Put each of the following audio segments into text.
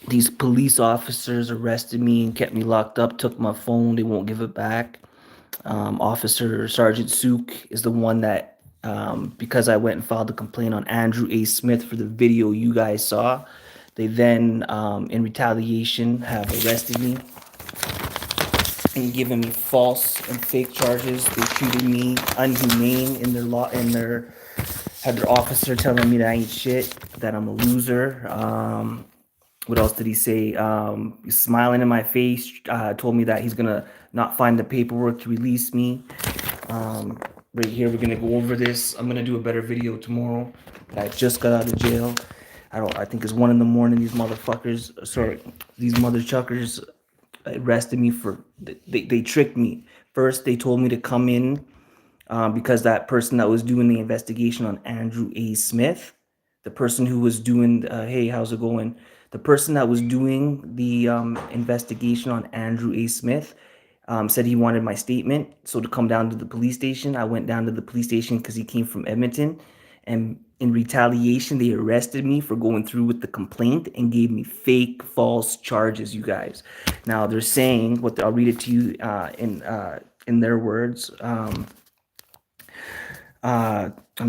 These police officers arrested me and kept me locked up, took my phone. They won't give it back. Officer Sergeant Sook is the one that, because I went and filed a complaint on Andrew A. Smith for the video you guys saw, they then, in retaliation, have arrested me and given me false and fake charges. They treated me unhumane in their law, had their officer telling me that I ain't shit, that I'm a loser. What else did he say? He's smiling in my face, told me that he's gonna not find the paperwork to release me. Right here, we're gonna go over this. I'm gonna do a better video tomorrow. I just got out of jail. I think it's 1 in the morning. These motherfuckers, sorry, these mother chuckers arrested me for, they tricked me. First, they told me to come in, because that person that was doing the investigation on Andrew A. Smith, the person who was doing, hey, how's it going? The person that was doing the investigation on Andrew A. Smith said he wanted my statement. So to come down to the police station, I went down to the police station because he came from Edmonton. And in retaliation, they arrested me for going through with the complaint and gave me fake, false charges, you guys. Now they're saying, I'll read it to you in their words. I'm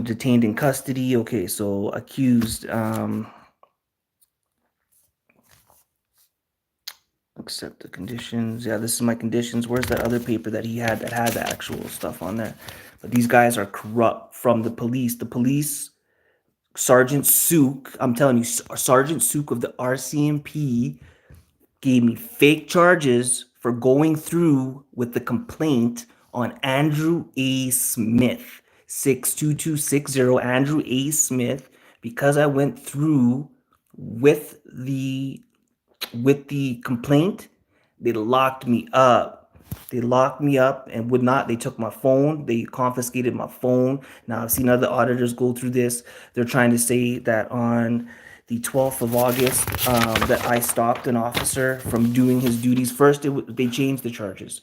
detained in custody. Okay, so accused. Accept the conditions. Yeah, this is my conditions. Where's that other paper that he had that had the actual stuff on there? But these guys are corrupt from the police. The police, Sergeant Sook, I'm telling you, Sergeant Sook of the RCMP gave me fake charges for going through with the complaint on Andrew A. Smith, 62260 Andrew A. Smith, because I went through with the complaint. They locked me up. They locked me up and would not. They took my phone. They confiscated my phone. Now, I've seen other auditors go through this. They're trying to say that on the 12th of August, that I stopped an officer from doing his duties. First, they changed the charges.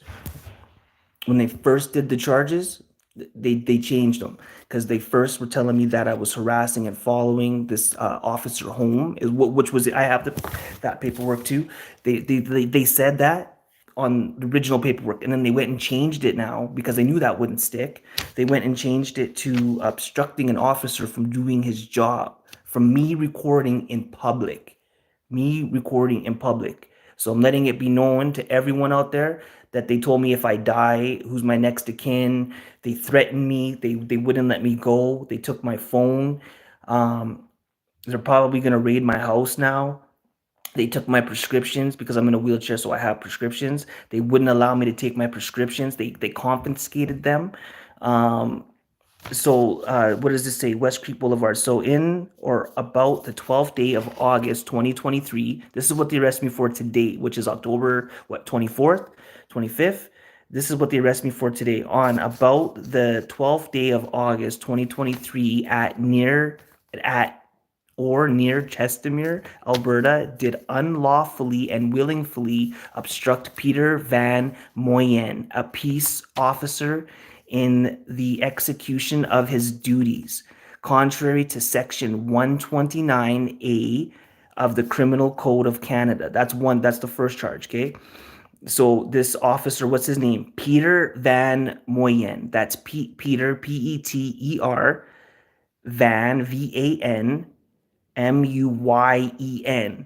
When they first did the charges, they changed them because they first were telling me that I was harassing and following this officer home, which was, I have that paperwork too. They said that on the original paperwork, and then they went and changed it now because they knew that wouldn't stick. They went and changed it to obstructing an officer from doing his job, from me recording in public. So I'm letting it be known to everyone out there that they told me if I die, who's my next of kin. They threatened me. They wouldn't let me go. They took my phone. They're probably gonna raid my house now. They took my prescriptions because I'm in a wheelchair, so I have prescriptions. They wouldn't allow me to take my prescriptions. They confiscated them. Um, so what does this say? West Creek Boulevard. So in or about the 12th day of August 2023, this is what they arrested me for today, which is October, 24th, 25th. This is what they arrested me for today. On about the 12th day of August 2023 at or near Chestermere, Alberta, did unlawfully and willingly obstruct Peter Van Moyen, a peace officer, in the execution of his duties, contrary to Section 129A of the Criminal Code of Canada. That's the first charge, okay? So this officer, what's his name? Peter Van Moyen. That's Peter, Peter, Van, Van, Muyen.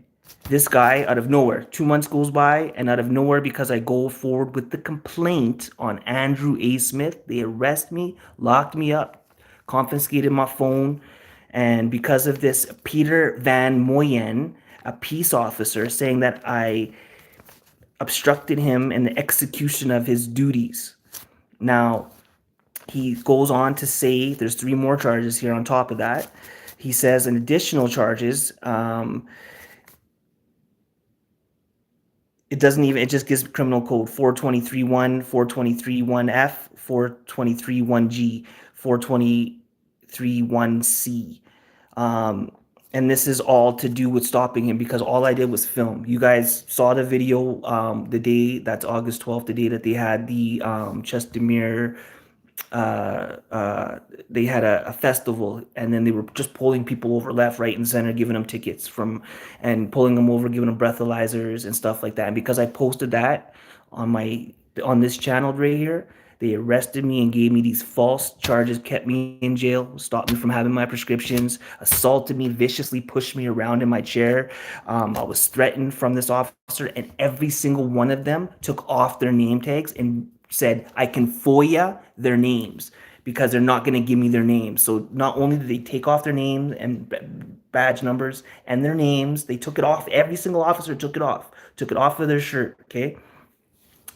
This guy, out of nowhere, 2 months goes by, and out of nowhere, because I go forward with the complaint on Andrew A. Smith, they arrest me, locked me up, confiscated my phone, and because of this, Peter Van Moyen, a peace officer, saying that I obstructed him in the execution of his duties. Now, he goes on to say there's 3 more charges here on top of that. He says an additional charges. It doesn't even, it just gives criminal code 423.1, 423.1F, 423.1G, 423.1C. And this is all to do with stopping him because all I did was film. You guys saw the video the day, that's August 12th, the day that they had the Chestermere they had a festival, and then they were just pulling people over left, right, and center, giving them tickets from, and pulling them over, giving them breathalyzers and stuff like that. And because I posted that on my on this channel right here, they arrested me and gave me these false charges, kept me in jail, stopped me from having my prescriptions, assaulted me viciously, pushed me around in my chair. I was threatened from this officer, and every single one of them took off their name tags and said, I can FOIA their names because they're not going to give me their names. So not only did they take off their names and badge numbers and their names, they took it off. Every single officer took it off of their shirt. Okay.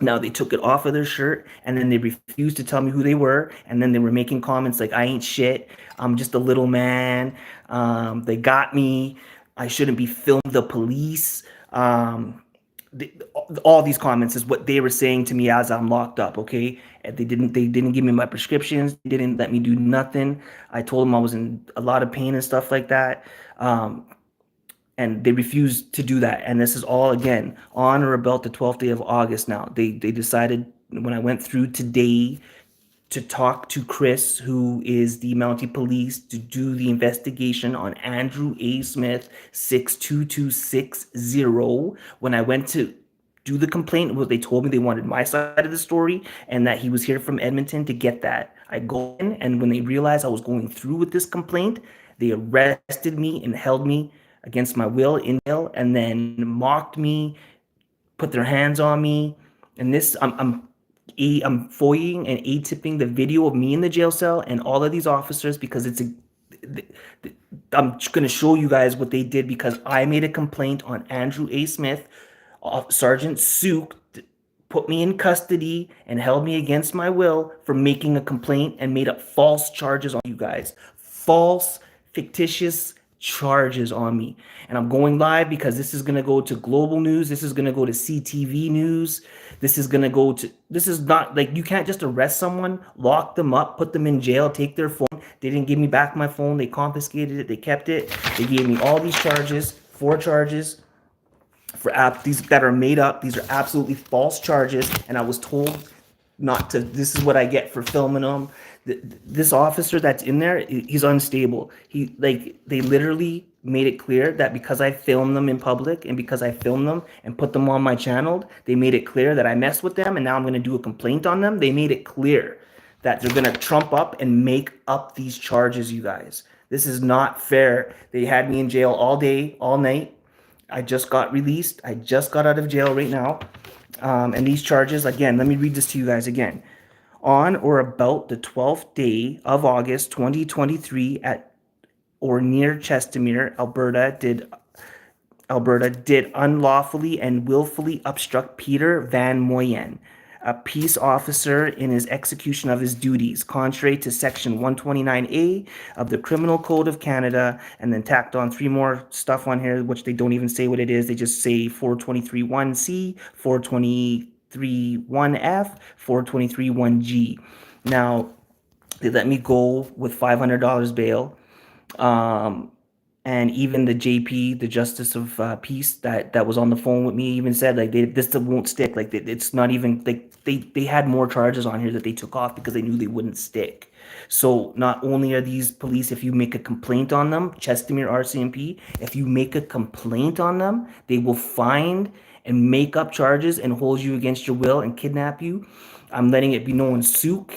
Now they took it off of their shirt, and then they refused to tell me who they were, and then they were making comments like, I ain't shit, I'm just a little man, they got me, I shouldn't be filmed, the police. All these comments is what they were saying to me as I'm locked up. Okay, and they didn't give me my prescriptions, they didn't let me do nothing. I told them I was in a lot of pain and stuff like that. And they refused to do that. And this is all, again, on or about the 12th day of August now. They decided, when I went through today, to talk to Chris, who is the Mountie Police, to do the investigation on Andrew A. Smith 62260. When I went to do the complaint, they told me they wanted my side of the story and that he was here from Edmonton to get that. I go in, and when they realized I was going through with this complaint, they arrested me and held me against my will in jail, and then mocked me, put their hands on me. And this, I'm foying and a-tipping the video of me in the jail cell and all of these officers, because I'm going to show you guys what they did, because I made a complaint on Andrew A. Smith. Sergeant Sook put me in custody and held me against my will for making a complaint and made up false charges on you guys. False, fictitious charges on me. And I'm going live because this is going to go to global news. This is going to go to CTV news. This is not like, you can't just arrest someone, lock them up, put them in jail, take their phone. They didn't give me back my phone. They confiscated it. They kept it. They gave me all these charges, 4 charges for these that are made up. These are absolutely false charges. And I was told not to. This is what I get for filming them. This officer that's in there, he's unstable. They literally made it clear that because I filmed them in public and because I filmed them and put them on my channel, they made it clear that I messed with them, and now I'm going to do a complaint on them. They made it clear that they're going to trump up and make up these charges, you guys. This is not fair. They had me in jail all day, all night. I just got released. I just got out of jail right now. And these charges, again, let me read this to you guys again. On or about the 12th day of August 2023 at or near Chestermere, Alberta, did unlawfully and willfully obstruct Peter Van Moyen, a peace officer, in his execution of his duties, contrary to Section 129A of the Criminal Code of Canada, and then tacked on 3 more stuff on here, which they don't even say what it is. They just say 423.1C, 423.1F, 423.1G. Now, they let me go with $500 bail. And even the JP, the Justice of Peace, that was on the phone with me, even said, like, this won't stick. Like, it's not even, like, they had more charges on here that they took off because they knew they wouldn't stick. So not only are these police, if you make a complaint on them, Chestermere RCMP, if you make a complaint on them, they will find and make up charges and hold you against your will and kidnap you. I'm letting it be known, Sook,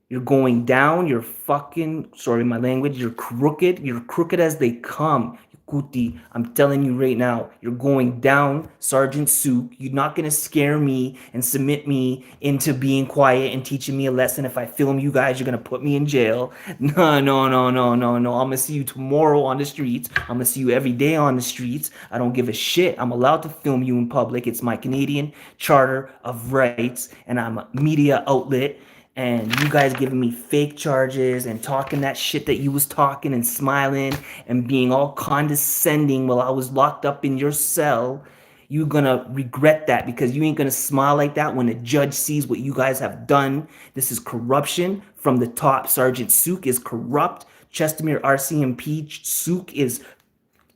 you're going down. You're fucking, sorry my language, you're crooked. You're crooked as they come. Kuti, I'm telling you right now, you're going down, Sergeant Sook. You're not going to scare me and submit me into being quiet and teaching me a lesson. If I film you guys, you're going to put me in jail. No. I'm going to see you tomorrow on the streets. I'm going to see you every day on the streets. I don't give a shit. I'm allowed to film you in public. It's my Canadian Charter of Rights, and I'm a media outlet. And you guys giving me fake charges and talking that shit that you was talking and smiling and being all condescending while I was locked up in your cell, you're gonna regret that, because you ain't gonna smile like that when a judge sees what you guys have done. This is corruption from the top. Sergeant Sook is corrupt. Chestermere RCMP Sook is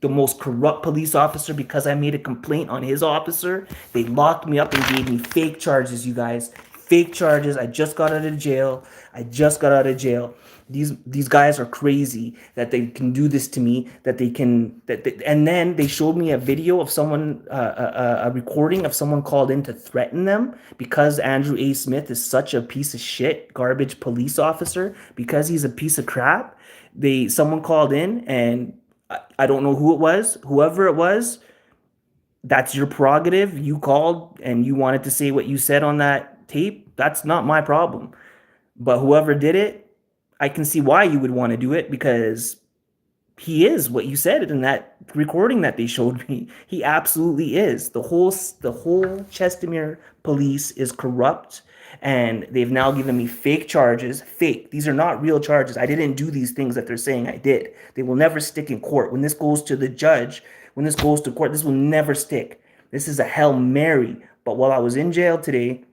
the most corrupt police officer because I made a complaint on his officer. They locked me up and gave me fake charges, you guys. fake charges. I just got out of jail. I just got out of jail. These guys are crazy that they can do this to me. That they can and then they showed me a video of someone, a recording of someone called in to threaten them because Andrew A. Smith is such a piece of shit, garbage police officer. Because he's a piece of crap. Someone called in and I don't know who it was. Whoever it was, that's your prerogative. You called and you wanted to say what you said on that tape. That's not my problem. But whoever did it, I can see why you would want to do it because he is what you said in that recording that they showed me. He absolutely is. The whole Chestermere police is corrupt, and they've now given me fake charges. Fake. These are not real charges. I didn't do these things that they're saying I did. They will never stick in court. When this goes to the judge, when this goes to court, this will never stick. This is a Hail Mary. But while I was in jail today,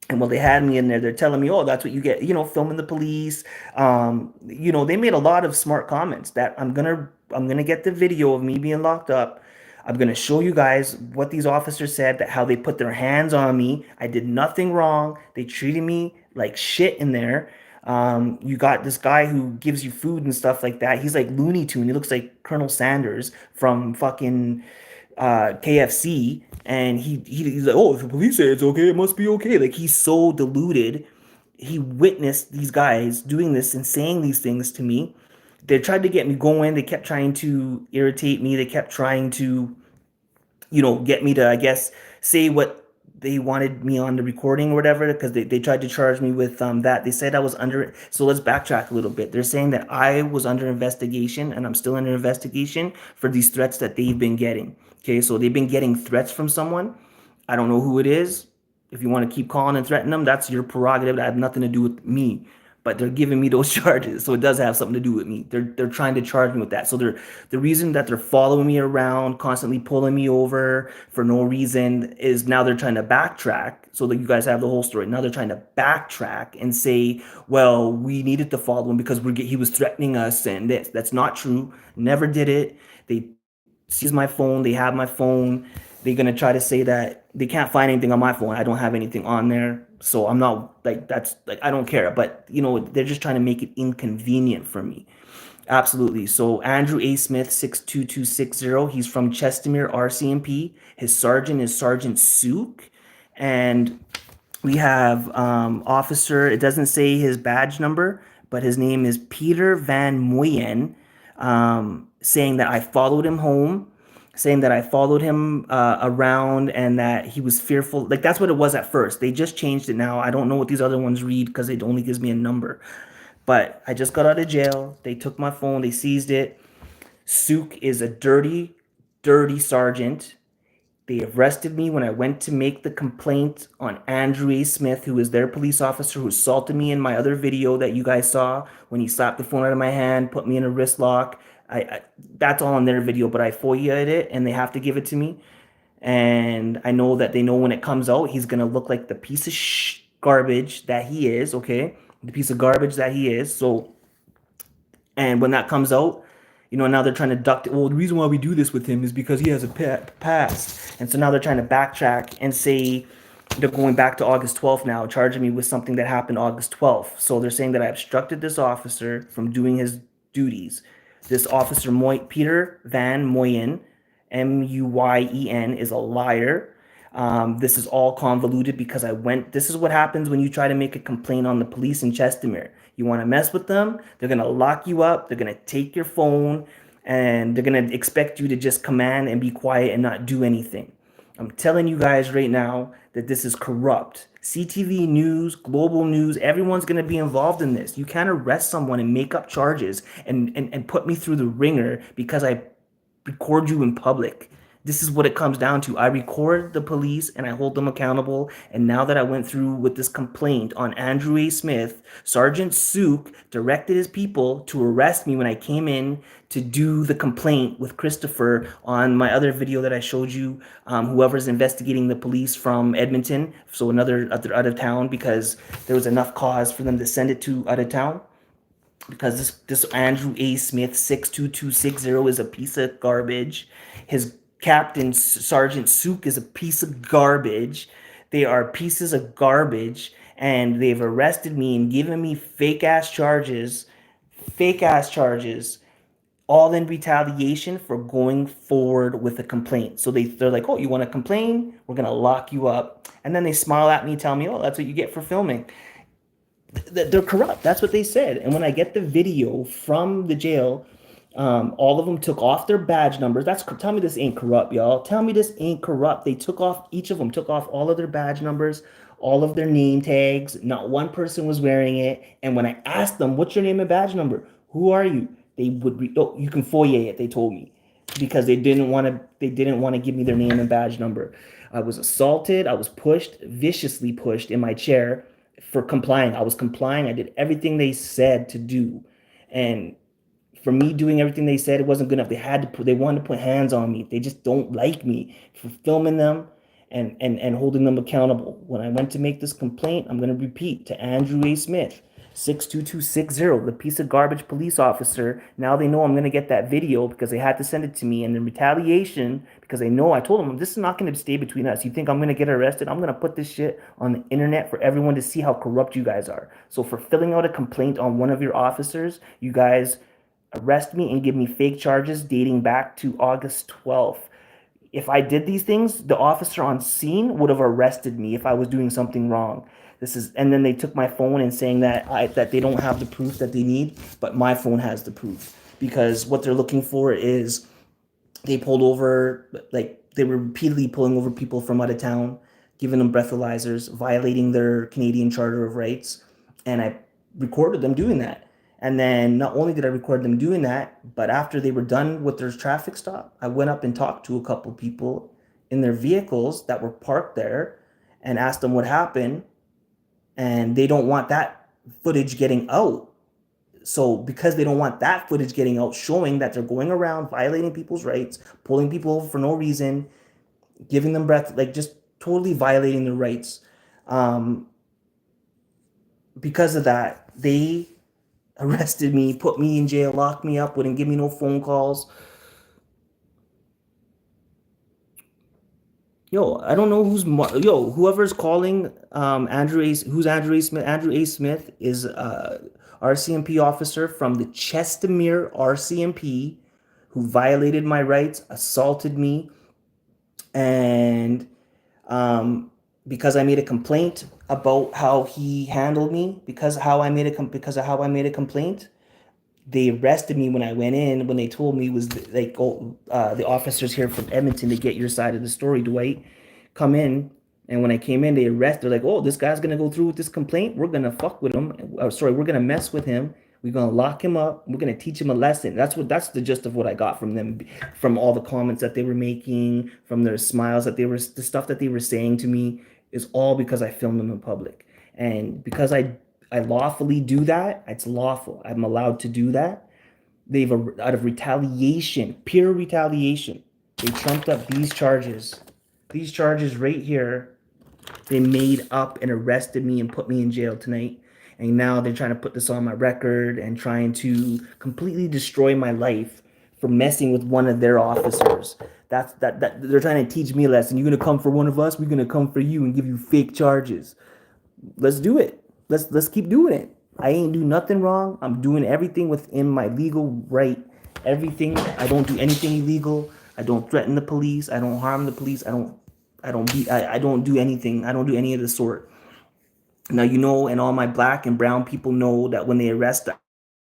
and while they had me in there, they're telling me, "Oh, that's what you get, filming the police." They made a lot of smart comments that I'm gonna get the video of me being locked up. I'm gonna show you guys what these officers said, that how they put their hands on me. I did nothing wrong. They treated me like shit in there. You got this guy who gives you food and stuff like that. He's like Looney Tune. He looks like Colonel Sanders from fucking KFC, and he's like, "Oh, if the police say it's okay, it must be okay." Like, he's so deluded. He witnessed these guys doing this and saying these things to me. They tried to get me going. They kept trying to irritate me. They kept trying to, get me to, I guess, say what they wanted me on the recording or whatever, because they tried to charge me with that. They said I was under, so let's backtrack a little bit. They're saying that I was under investigation and I'm still under investigation for these threats that they've been getting. Okay, so they've been getting threats from someone. I don't know who it is. If you want to keep calling and threatening them, that's your prerogative. That have nothing to do with me. But they're giving me those charges, so it does have something to do with me. They're trying to charge me with that. So the reason that they're following me around, constantly pulling me over for no reason, is now they're trying to backtrack. So that you guys have the whole story. Now they're trying to backtrack and say, well, we needed to follow him because he was threatening us, and that's not true. Never did it. They seize my phone. They have my phone. They're gonna try to say that they can't find anything on my phone. I don't have anything on there, so I'm not like, that's like, I don't care. But they're just trying to make it inconvenient for me. Absolutely. So Andrew A. Smith, 62260. He's from Chestermere RCMP. His sergeant is Sergeant Sook, and we have officer. It doesn't say his badge number, but his name is Peter Van Moyen, saying that I followed him home, saying that I followed him around, and that he was fearful. Like, that's what it was at first. They just changed it now. I don't know what these other ones read because it only gives me a number. But I just got out of jail. They took my phone. They seized it. Sook is a dirty, dirty sergeant. They arrested me when I went to make the complaint on Andrew A. Smith, who is their police officer who assaulted me in my other video that you guys saw, when he slapped the phone out of my hand, put me in a wrist lock. That's all in their video, but I FOIA'd it and they have to give it to me. And I know that they know when it comes out, he's going to look like the piece of garbage that he is, okay? The piece of garbage that he is. So, and when that comes out, now they're trying to duck it. Well, the reason why we do this with him is because he has a past. And so now they're trying to backtrack and say they're going back to August 12th now, charging me with something that happened August 12th. So they're saying that I obstructed this officer from doing his duties. This officer, Peter Van Moyen, Muyen, is a liar. This is all convoluted because this is what happens when you try to make a complaint on the police in Chestermere. You want to mess with them, they're going to lock you up, they're going to take your phone, and they're going to expect you to just command and be quiet and not do anything. I'm telling you guys right now that this is corrupt. CTV News, Global News, everyone's going to be involved in this. You can't arrest someone and make up charges and put me through the ringer because I record you in public. This is what it comes down to. I record the police and I hold them accountable. And now that I went through with this complaint on Andrew A. Smith, Sergeant Sook directed his people to arrest me when I came in to do the complaint with Christopher on my other video that I showed you. Whoever's investigating the police from Edmonton, so another out of town, because there was enough cause for them to send it to out of town. Because this Andrew A. Smith 62260 is a piece of garbage. His captain, Sergeant Sook, is a piece of garbage. They are pieces of garbage, and they've arrested me and given me fake ass charges, all in retaliation for going forward with a complaint. So they're like, oh, you want to complain? We're gonna lock you up. And then they smile at me, tell me, oh, that's what you get for filming. They're corrupt. That's what they said. And when I get the video from the jail, all of them took off their badge numbers. Tell me this ain't corrupt, y'all. Tell me this ain't corrupt. They took off, each of them took off all of their badge numbers, all of their name tags. Not one person was wearing it. And when I asked them, what's your name and badge number? Who are you? They would oh, you can FOIA it, they told me, because they didn't want to give me their name and badge number. I was assaulted. I was pushed, viciously pushed in my chair for complying. I was complying. I did everything they said to do. And for me doing everything they said, it wasn't good enough. They wanted to put hands on me. They just don't like me for filming them and holding them accountable. When I went to make this complaint, I'm going to repeat to Andrew A. Smith, 62260, the piece of garbage police officer. Now they know I'm going to get that video because they had to send it to me. And in retaliation, because they know I told them, this is not going to stay between us. You think I'm going to get arrested? I'm going to put this shit on the internet for everyone to see how corrupt you guys are. So for filling out a complaint on one of your officers, you guys arrest me and give me fake charges dating back to August 12th. If I did these things, the officer on scene would have arrested me if I was doing something wrong. And then they took my phone and saying that they don't have the proof that they need, but my phone has the proof, because what they're looking for is they pulled over, like they were repeatedly pulling over people from out of town, giving them breathalyzers, violating their Canadian Charter of Rights, and I recorded them doing that. And then not only did I record them doing that, but after they were done with their traffic stop, I went up and talked to a couple people in their vehicles that were parked there and asked them what happened. And they don't want that footage getting out. So because they don't want that footage getting out, showing that they're going around violating people's rights, pulling people over for no reason, giving them breath, like just totally violating their rights. Because of that, they arrested me, put me in jail, locked me up, wouldn't give me no phone calls. I don't know whoever's calling Andrew A. Who's Andrew A. Smith? Andrew A. Smith is RCMP officer from the Chestermere RCMP who violated my rights, assaulted me, and because I made a complaint about how he handled me, because of how I made a complaint, they arrested me when I went in. When they told me it was like, oh, the officers here from Edmonton to get your side of the story, Dwight, come in. And when I came in, they're like, oh, this guy's gonna go through with this complaint. We're gonna fuck with him. We're gonna mess with him. We're gonna lock him up. We're gonna teach him a lesson. That's the gist of what I got from them, from all the comments that they were making, from their smiles the stuff that they were saying to me, is all because I filmed them in public. And because I lawfully do that, it's lawful. I'm allowed to do that. Out of retaliation, pure retaliation, they trumped up these charges. These charges right here, they made up and arrested me and put me in jail tonight. And now they're trying to put this on my record and trying to completely destroy my life for messing with one of their officers. That they're trying to teach me a lesson. You're gonna come for one of us, we're gonna come for you and give you fake charges. Let's do it. Let's keep doing it. I ain't do nothing wrong. I'm doing everything within my legal right. Everything. I don't do anything illegal. I don't threaten the police. I don't harm the police. I don't do anything. I don't do any of the sort. Now, and all my black and brown people know that when they arrest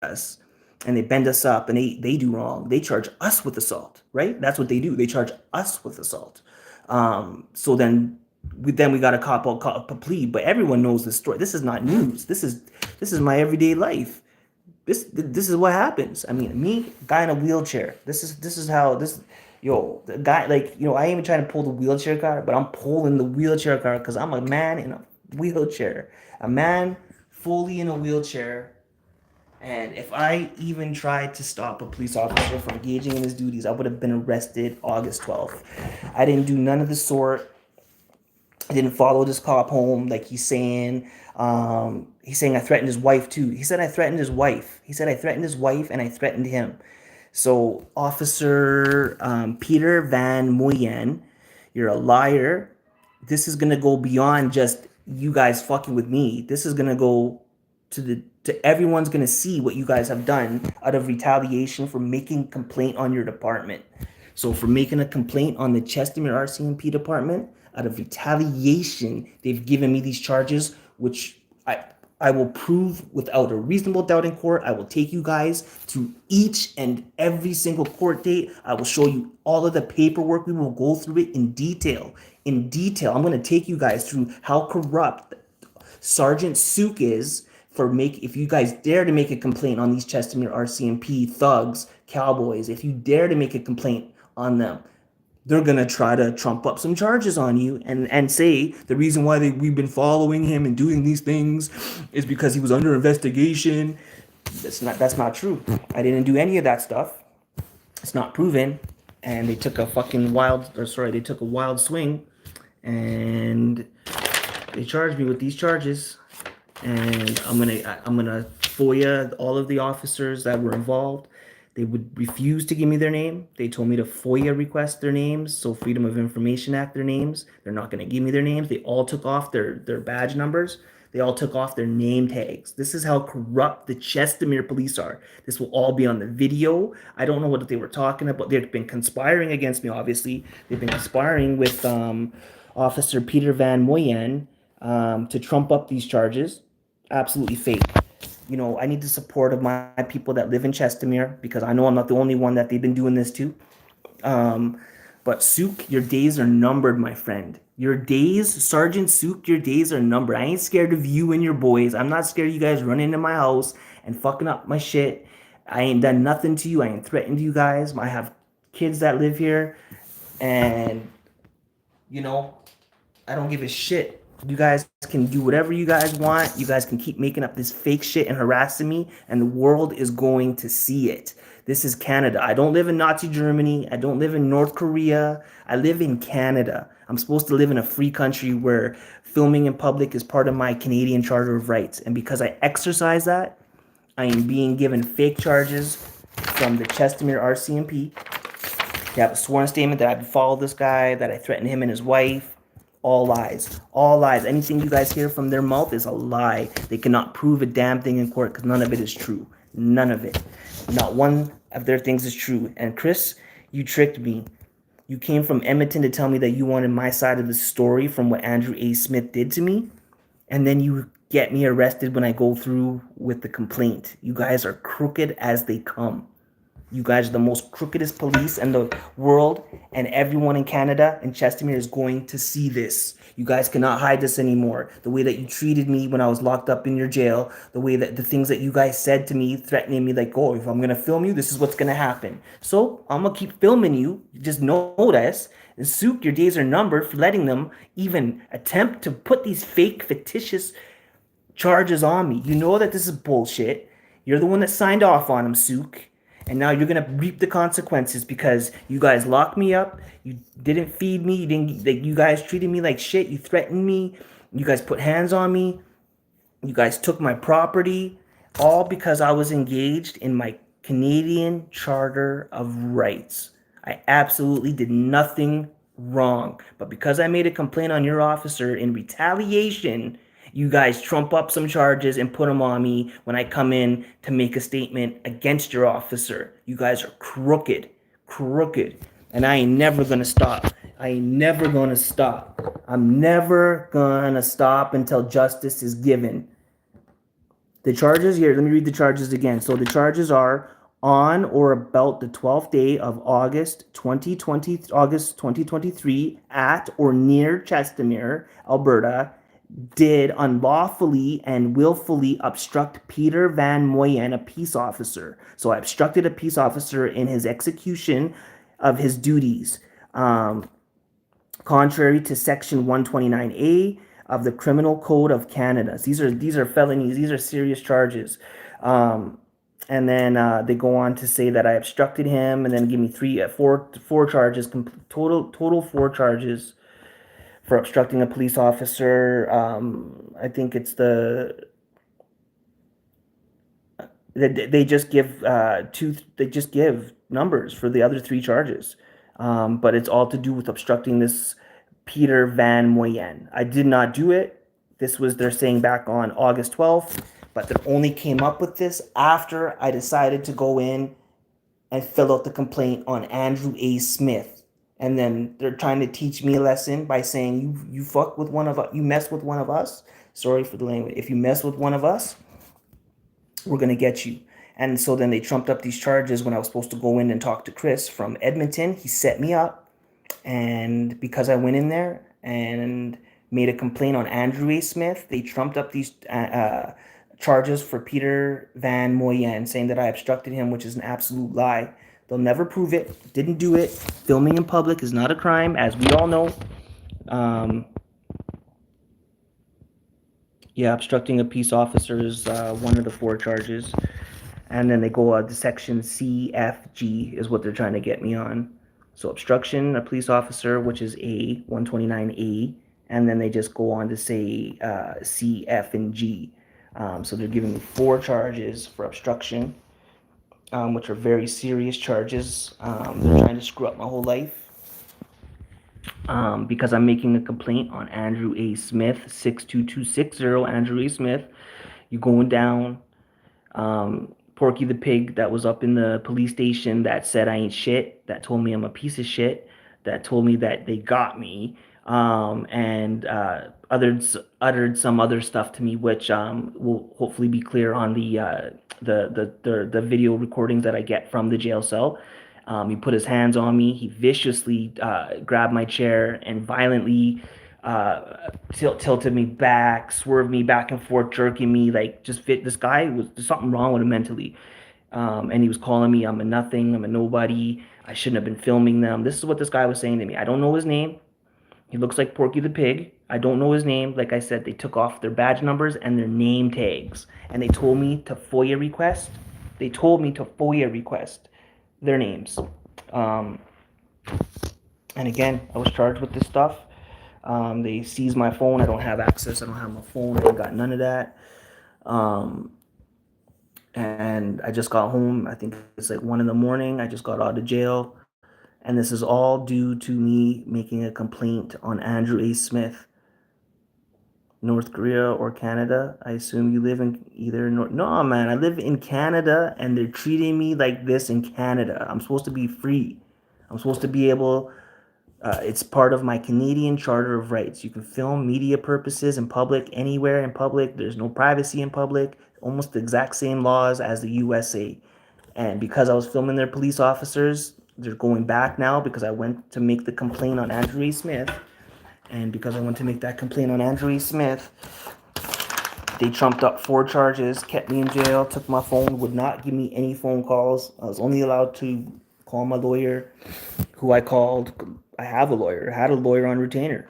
us and they bend us up and they do wrong, they charge us with assault, right? That's what they do. They charge us with assault. So then we got to cop a plea, but everyone knows this story. This is not news. This is my everyday life. This is what happens. I mean, me, guy in a wheelchair. This is how this. The guy, I ain't even trying to pull the wheelchair card, but I'm pulling the wheelchair card because I'm a man in a wheelchair. A man fully in a wheelchair. And if I even tried to stop a police officer from engaging in his duties, I would have been arrested August 12th. I didn't do none of the sort. I didn't follow this cop home like he's saying. He's saying I threatened his wife too. He said I threatened his wife. He said I threatened his wife and I threatened him. So Officer Peter Van Moyen, you're a liar. this is gonna go beyond just you guys fucking with me. This is gonna go to everyone's gonna see what you guys have done out of retaliation for making complaint on your department. So for making a complaint on the Chestermere RCMP department, out of retaliation, they've given me these charges, which I will prove without a reasonable doubt in court. I will take you guys to each and every single court date. I will show you all of the paperwork. We will go through it in detail. In detail, I'm going to take you guys through how corrupt Sergeant Sook is if you guys dare to make a complaint on these Chestermere RCMP thugs, cowboys, if you dare to make a complaint on them, they're gonna try to trump up some charges on you and say the reason why we've been following him and doing these things is because he was under investigation. That's not true. I didn't do any of that stuff. It's not proven. And they took a they took a wild swing, and they charged me with these charges. And I'm gonna FOIA all of the officers that were involved. They would refuse to give me their name. They told me to FOIA request their names, so Freedom of Information Act their names. They're not going to give me their names. They all took off their badge numbers. They all took off their name tags. This is how corrupt the Chestermere police are. This will all be on the video. I don't know what they were talking about. They've been conspiring against me, obviously. They've been conspiring with Officer Peter Van Moyen to trump up these charges. Absolutely fake. I need the support of my people that live in Chestermere, because I know I'm not the only one that they've been doing this to. But Sook, your days are numbered, my friend. Sergeant Sook, your days are numbered. I ain't scared of you and your boys. I'm not scared of you guys running into my house and fucking up my shit. I ain't done nothing to you. I ain't threatened you guys. I have kids that live here, and you know, I don't give a shit. You guys can do whatever you guys want. You guys can keep making up this fake shit and harassing me, and the world is going to see it. This is Canada. I don't live in Nazi Germany. I don't live in North Korea. I live in Canada. I'm supposed to live in a free country where filming in public is part of my Canadian Charter of Rights. And because I exercise that, I am being given fake charges from the Chestermere RCMP. They have a sworn statement that I follow this guy, that I threatened him and his wife. All lies. All lies. Anything you guys hear from their mouth is a lie. They cannot prove a damn thing in court because none of it is true. None of it. Not one of their things is true. And Chris, you tricked me. You came from Edmonton to tell me that you wanted my side of the story from what Andrew A. Smith did to me. And then you get me arrested when I go through with the complaint. You guys are crooked as they come. You guys are the most crookedest police in the world, and everyone in Canada and Chestermere is going to see this. You guys cannot hide this anymore. The way that you treated me when I was locked up in your jail, the way that the things that you guys said to me, threatening me, like, oh, if I'm gonna film you, this is what's gonna happen. So I'm gonna keep filming you. Just know this. And Sook, your days are numbered for letting them even attempt to put these fake, fictitious charges on me. You know that this is bullshit. You're the one that signed off on them, Sook. And now you're gonna reap the consequences because you guys locked me up. You didn't feed me. You guys treated me like shit. You threatened me. You guys put hands on me. You guys took my property, all because I was engaged in my Canadian Charter of Rights. I absolutely did nothing wrong. But because I made a complaint on your officer in retaliation, you guys trump up some charges and put them on me when I come in to make a statement against your officer. You guys are crooked. Crooked. And I ain't never gonna stop. I ain't never gonna stop. I'm never gonna stop until justice is given. The charges here, let me read the charges again. So the charges are on or about the 12th day of August 2023 at or near Chestermere, Alberta, did unlawfully and willfully obstruct Peter Van Moyen, a peace officer. So I obstructed a peace officer in his execution of his duties, contrary to Section 129A of the Criminal Code of Canada. These are felonies. These are serious charges. And then they go on to say that I obstructed him, and then give me four charges, total four charges for obstructing a police officer. I think it's they just give They just give numbers for the other three charges, but it's all to do with obstructing this Peter Van Moyen. I did not do it. This was they're saying back on August 12th, but they only came up with this after I decided to go in and fill out the complaint on Andrew A. Smith. And then they're trying to teach me a lesson by saying you fuck with one of us, you mess with one of us. Sorry for the language. If you mess with one of us, we're gonna get you. And so then they trumped up these charges when I was supposed to go in and talk to Chris from Edmonton. He set me up, and because I went in there and made a complaint on Andrew A. Smith, they trumped up these charges for Peter Van Moyen, saying that I obstructed him, which is an absolute lie. They'll never prove it. Didn't do it. Filming in public is not a crime, as we all know. Yeah, obstructing a peace officer is one of the 4 charges. And then they go to section CFG is what they're trying to get me on. So obstruction, a police officer, which is A, 129A, and then they just go on to say C, F, and G. So they're giving me 4 charges for obstruction, which are very serious charges. They're trying to screw up my whole life. Because I'm making a complaint on Andrew A. Smith, 62260, Andrew A. Smith. You going down. Porky the pig that was up in the police station that said I ain't shit, that told me I'm a piece of shit, that told me that they got me, and uttered some other stuff to me, which will hopefully be clear on the video recordings that I get from the jail cell. He put his hands on me. He viciously grabbed my chair and violently tilted me back, swerved me back and forth, jerking me, like just fit. This guy was there's something wrong with him mentally. And he was calling me, I'm a nothing, I'm a nobody. I shouldn't have been filming them. This is what this guy was saying to me. I don't know his name. He looks like Porky the Pig. I don't know his name. Like I said, they took off their badge numbers and their name tags. And they told me to FOIA request. They told me to FOIA request their names. And again, I was charged with this stuff. They seized my phone. I don't have access. I don't have my phone. I got none of that. And I just got home. I think it's like 1 a.m. I just got out of jail. And this is all due to me making a complaint on Andrew A. Smith. North Korea or Canada? I assume you live in either North. No, man, I live in Canada, and they're treating me like this in Canada. I'm supposed to be free. I'm supposed to be able. It's part of my Canadian Charter of Rights. You can film media purposes in public, anywhere in public. There's no privacy in public. Almost the exact same laws as the USA. And because I was filming their police officers, they're going back now because I went to make the complaint on Andrew A. Smith. And because I went to make that complaint on Andrew A. Smith, they trumped up 4 charges, kept me in jail, took my phone, would not give me any phone calls. I was only allowed to call my lawyer, who I called. I have a lawyer. I had a lawyer on retainer.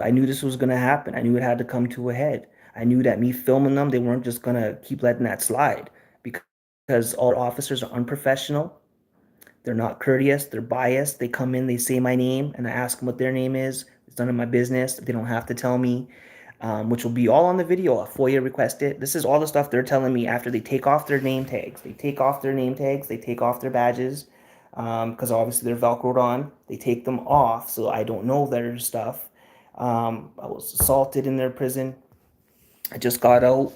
I knew this was going to happen. I knew it had to come to a head. I knew that me filming them, they weren't just going to keep letting that slide, because all officers are unprofessional. They're not courteous. They're biased. They come in, they say my name, and I ask them what their name is. It's none of my business. They don't have to tell me, which will be all on the video. A FOIA request it. This is all the stuff they're telling me after they take off their name tags. They take off their name tags. They take off their badges, because obviously they're Velcroed on. They take them off, so I don't know their stuff. I was assaulted in their prison. I just got out.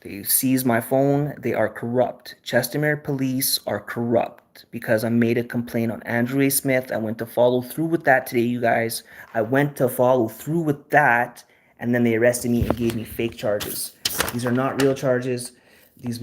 They seized my phone. They are corrupt. Chestermere police are corrupt because I made a complaint on Andrew A. Smith. I went to follow through with that today, you guys. I went to follow through with that, and then they arrested me and gave me fake charges. These are not real charges. These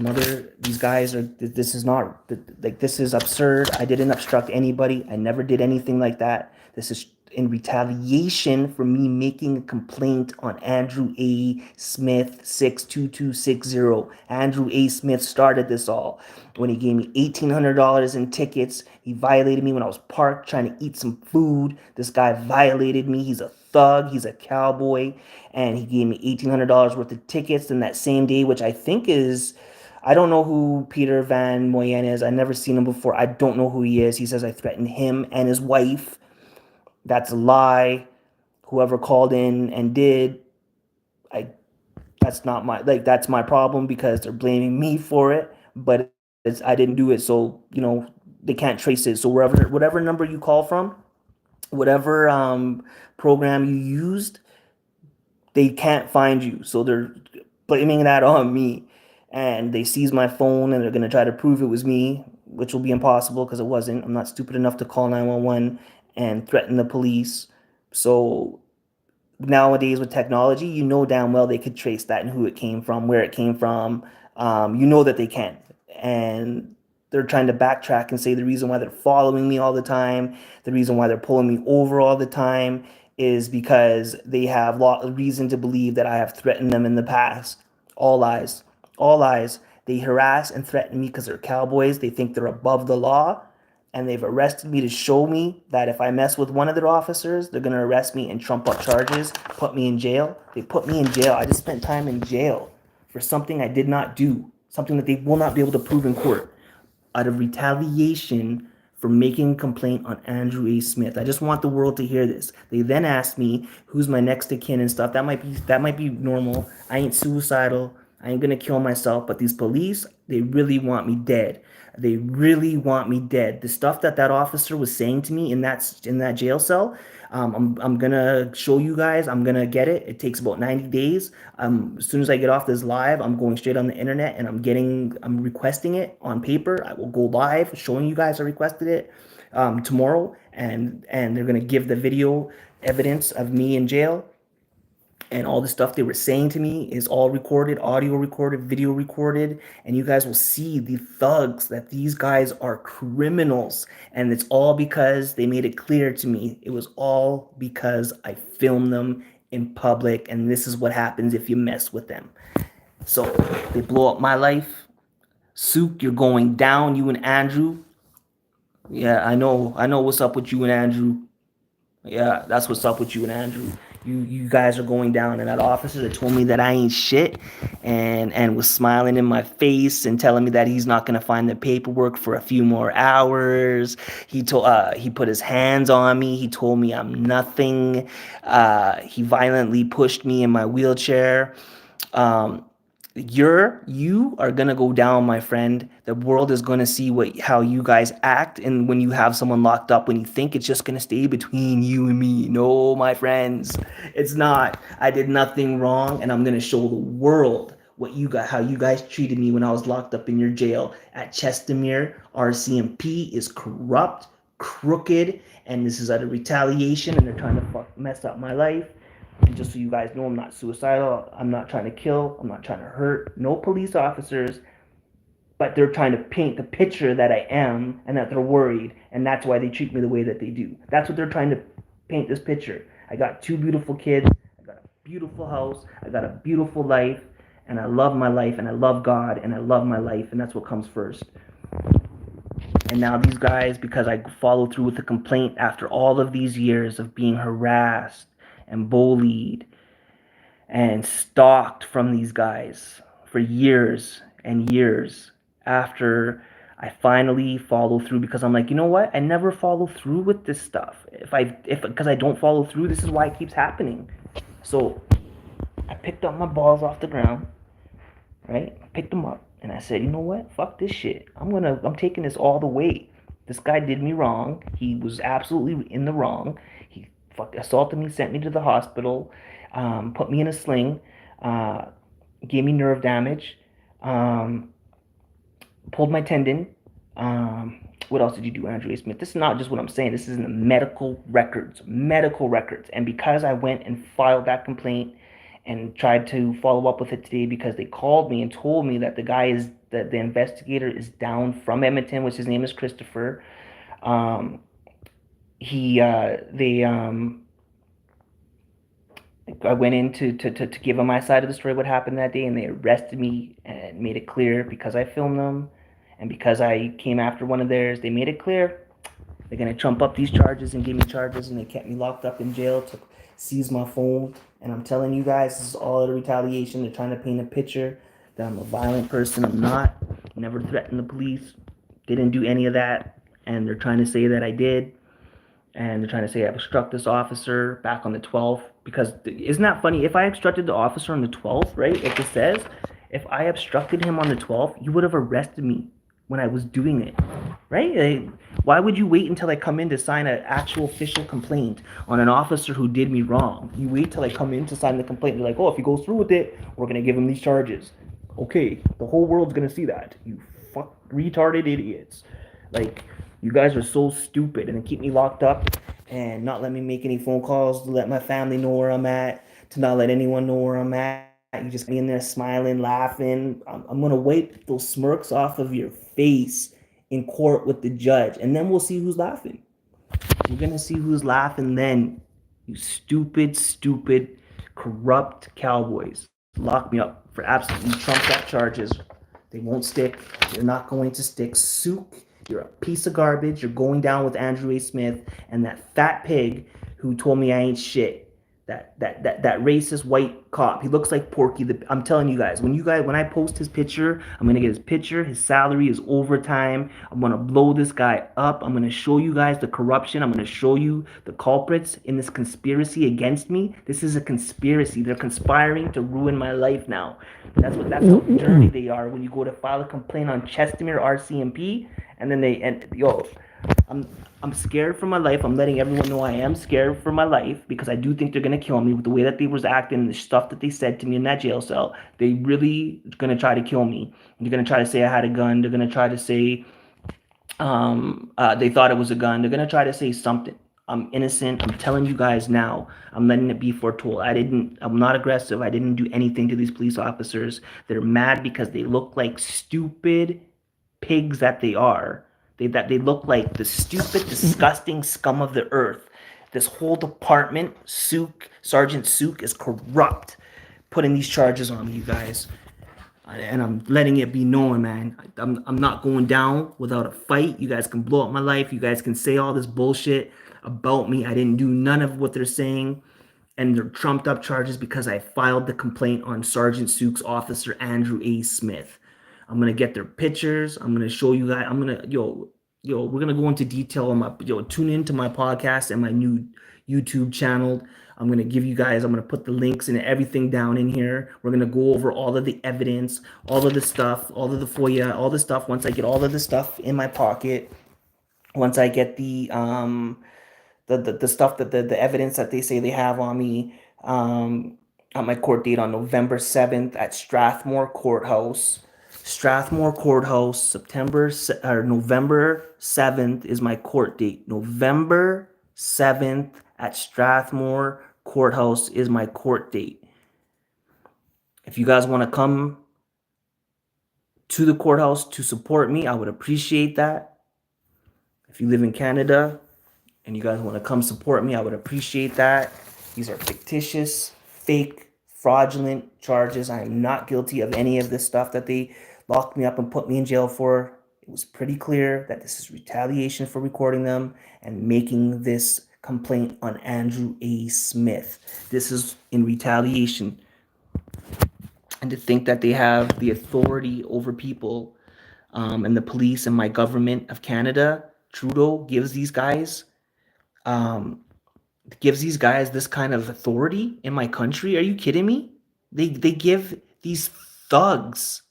guys are, this is not, like, this is absurd. I didn't obstruct anybody. I never did anything like that. This is in retaliation for me making a complaint on Andrew A. Smith, 62260. Andrew A. Smith started this all when he gave me $1,800 in tickets. He violated me when I was parked trying to eat some food. This guy violated me. He's a thug. He's a cowboy. And he gave me $1,800 worth of tickets in that same day, which I think is, I don't know who Peter Van Moyen is. I've never seen him before. I don't know who he is. He says I threatened him and his wife. That's a lie. Whoever called in and did, I that's not my, like, that's my problem because they're blaming me for it, but I didn't do it, so they can't trace it. So whatever number you call from, whatever program you used, they can't find you. So they're blaming that on me. And they seize my phone and they're going to try to prove it was me, which will be impossible because it wasn't. I'm not stupid enough to call 911 and threaten the police. So nowadays with technology, you know damn well they could trace that and who it came from, where it came from. You know that they can. And they're trying to backtrack and say the reason why they're following me all the time, the reason why they're pulling me over all the time is because they have reason to believe that I have threatened them in the past. All lies. All lies. They harass and threaten me because they're cowboys. They think they're above the law, and they've arrested me to show me that if I mess with one of their officers, they're going to arrest me and trump up charges, put me in jail. They put me in jail. I just spent time in jail for something I did not do, something that they will not be able to prove in court, out of retaliation for making a complaint on Andrew A. Smith. I just want the world to hear this. They then asked me who's my next of kin and stuff. That might be normal. I ain't suicidal. I ain't gonna kill myself. But these police, they really want me dead. They really want me dead. The stuff that officer was saying to me in that jail cell, I'm gonna show you guys. I'm gonna get it. It takes about 90 days. As soon as I get off this live, I'm going straight on the internet and I'm requesting it on paper. I will go live showing you guys I requested it tomorrow, and they're gonna give the video evidence of me in jail, and all the stuff they were saying to me is all recorded, audio recorded, video recorded, and you guys will see the thugs, that these guys are criminals, and it's all because they made it clear to me. It was all because I filmed them in public, and this is what happens if you mess with them. So they blow up my life. Sook, you're going down, you and Andrew. Yeah, I know what's up with you and Andrew. Yeah, that's what's up with you and Andrew. You guys are going down, and that officer that told me that I ain't shit, and was smiling in my face and telling me that he's not gonna find the paperwork for a few more hours. He put his hands on me. He told me I'm nothing. He violently pushed me in my wheelchair. Um, you are gonna go down, my friend. The world is gonna see how you guys act, and when you have someone locked up, when you think it's just gonna stay between you and me. No, my friends, it's not. I did nothing wrong, and I'm gonna show the world how you guys treated me when I was locked up in your jail at Chestermere. RCMP is corrupt, crooked, and this is out of retaliation, and they're trying to mess up my life. And just so you guys know, I'm not suicidal. I'm not trying to kill. I'm not trying to hurt. No police officers. But they're trying to paint the picture that I am and that they're worried. And that's why they treat me the way that they do. That's what they're trying to paint this picture. I got two beautiful kids. I got a beautiful house. I got a beautiful life. And I love my life. And I love God. And I love my life. And that's what comes first. And now these guys, because I followed through with the complaint after all of these years of being harassed and bullied and stalked from these guys for years and years, after I finally follow through, because I'm like, you know what? I never follow through with this stuff. Because I don't follow through, this is why it keeps happening. So I picked up my balls off the ground, right? I picked them up and I said, you know what? Fuck this shit. I'm taking this all the way. This guy did me wrong. He was absolutely in the wrong. He assaulted me, sent me to the hospital, put me in a sling, gave me nerve damage, pulled my tendon. What else did you do, Andrew A. Smith? This is not just what I'm saying. This is in the medical records. Medical records. And because I went and filed that complaint and tried to follow up with it today, because they called me and told me that the investigator is down from Edmonton, which his name is Christopher. I went in to give them my side of the story, what happened that day, and they arrested me and made it clear, because I filmed them and because I came after one of theirs, they made it clear they're going to trump up these charges and give me charges, and they kept me locked up in jail to seize my phone. And I'm telling you guys, this is all a retaliation. They're trying to paint a picture that I'm a violent person. I'm not. Never threatened the police. Didn't do any of that. And they're trying to say that I did. And they're trying to say I obstructed this officer back on the 12th. Because isn't that funny? If I obstructed the officer on the 12th, right, like it says, if I obstructed him on the 12th, you would have arrested me when I was doing it. right? Like, why would you wait until I come in to sign an actual official complaint on an officer who did me wrong? You wait till I come in to sign the complaint. You're like, oh, if he goes through with it, we're gonna give him these charges. Okay, the whole world's gonna see that. You fuck retarded idiots. Like, you guys are so stupid, and keep me locked up and not let me make any phone calls to let my family know where I'm at, to not let anyone know where I'm at. You just got me in there smiling, laughing. I'm gonna wipe those smirks off of your face in court with the judge, and then we'll see who's laughing. We're gonna see who's laughing then. You stupid, stupid, corrupt cowboys. Lock me up for absolutely trumped up charges. They won't stick. They're not going to stick. Sook, you're a piece of garbage. You're going down with Andrew A. Smith and that fat pig who told me I ain't shit. That racist white cop. He looks like Porky. I'm telling you guys, when I post his picture, I'm gonna get his picture. His salary is overtime. I'm gonna blow this guy up. I'm gonna show you guys the corruption. I'm gonna show you the culprits in this conspiracy against me. This is a conspiracy. They're conspiring to ruin my life now. That's how dirty they are. When you go to file a complaint on Chestermere RCMP, and then I'm I'm scared for my life. I'm letting everyone know I am scared for my life because I do think they're gonna kill me with the way that they was acting and the stuff that they said to me in that jail cell. They really gonna try to kill me. They're gonna try to say I had a gun. They're gonna try to say they thought it was a gun. They're gonna try to say something. I'm innocent. I'm telling you guys now. I'm letting it be foretold. I'm not aggressive. I didn't do anything to these police officers. They're mad because they look like stupid pigs that they are. They look like the stupid, disgusting scum of the earth. This whole department, Sergeant Sook, is corrupt, putting these charges on me, you guys. And I'm letting it be known, man. I'm not going down without a fight. You guys can blow up my life. You guys can say all this bullshit about me. I didn't do none of what they're saying. And they're trumped up charges because I filed the complaint on Sergeant Sook's officer, Andrew A. Smith. I'm gonna get their pictures. I'm gonna show you guys. We're gonna go into detail on tune into my podcast and my new YouTube channel. I'm gonna put the links and everything down in here. We're gonna go over all of the evidence, all of the stuff, all of the FOIA, all the stuff. Once I get all of the stuff in my pocket, once I get the stuff the evidence that they say they have on me, at my court date on November 7th at Strathmore Courthouse. Strathmore Courthouse, November 7th is my court date. November 7th at Strathmore Courthouse is my court date. If you guys want to come to the courthouse to support me, I would appreciate that. If you live in Canada and you guys want to come support me, I would appreciate that. These are fictitious, fake, fraudulent charges. I am not guilty of any of this stuff that they locked me up and put me in jail for. It was pretty clear that this is retaliation for recording them and making this complaint on Andrew A. Smith. This is in retaliation. And to think that they have the authority over people, and the police and my government of Canada, Trudeau um, gives these guys this kind of authority in my country. Are you kidding me? They give these thugs